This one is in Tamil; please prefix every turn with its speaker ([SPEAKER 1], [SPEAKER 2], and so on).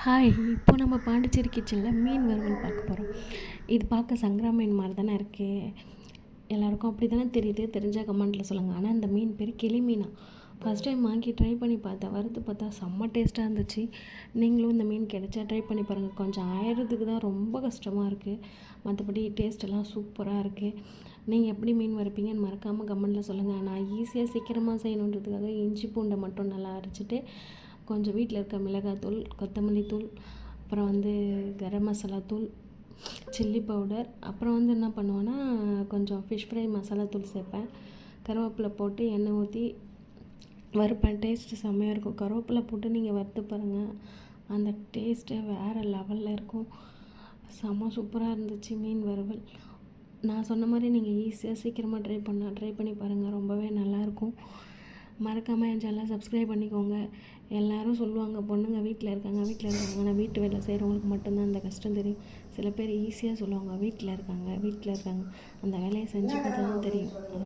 [SPEAKER 1] ஹாய்! இப்போ நம்ம பாண்டிச்சேரி கிச்சனில் மீன் வறுவல் பார்க்க போகிறோம். இது பார்க்க சங்கரா மீன் மாதிரி தானே இருக்குது. எல்லாருக்கும் அப்படி தானே தெரியுது. தெரிஞ்சால் கமெண்ட்டில் சொல்லுங்கள். ஆனால் இந்த மீன் பேர் கிளி மீனா. ஃபஸ்ட் டைம் வாங்கி ட்ரை பண்ணி பார்த்தேன். வறுத்து பார்த்தா செம்ம டேஸ்ட்டாக இருந்துச்சு. நீங்களும் இந்த மீன் கிடைச்சா ட்ரை பண்ணி பாருங்கள். கொஞ்சம் ஆயிரத்துக்கு தான் ரொம்ப கஷ்டமாக இருக்குது. மற்றபடி டேஸ்ட்டெல்லாம் சூப்பராக இருக்குது. நீங்கள் எப்படி மீன் வறுப்பீங்கன்னு மறக்காமல் கமெண்ட்டில் சொல்லுங்கள். நான் ஈஸியாக சீக்கிரமாக செய்யணுன்றதுக்காக இஞ்சி பூண்டை மட்டும் நல்லா அரைச்சிட்டு கொஞ்சம் வீட்டில் இருக்க மிளகாத்தூள், கொத்தமல்லி தூள், அப்புறம் கரம் மசாலா தூள், சில்லி பவுடர், அப்புறம் என்ன பண்ணுவேன்னா கொஞ்சம் ஃபிஷ் ஃப்ரை மசாலா தூள் சேர்ப்பேன். கருவேப்பிலை போட்டு எண்ணெய் ஊற்றி வறுப்பேன். டேஸ்ட்டு செம்மையாக இருக்கும். கருவேப்பிலை போட்டு நீங்கள் வறுத்து பாருங்கள், அந்த டேஸ்ட்டே வேறு லெவலில் இருக்கும். செம்ம சூப்பராக இருந்துச்சு மீன் வறுவல். நான் சொன்ன மாதிரி நீங்கள் ஈஸியாக சீக்கிரமாக ட்ரை பண்ணி பாருங்கள். ரொம்பவே நல்லாயிருக்கும். மறக்காமல் என் சேனலை சப்ஸ்கிரைப் பண்ணிக்கோங்க. எல்லோரும் சொல்லுவாங்க பொண்ணுங்க வீட்டில் இருக்காங்க ஆனால் வீட்டு வேலை செய்கிறவங்களுக்கு மட்டும்தான் அந்த கஷ்டம் தெரியும். சில பேர் ஈஸியாக சொல்லுவாங்க வீட்டில் இருக்காங்க அந்த வேலையை செஞ்சு பார்த்தா தான் தெரியும்.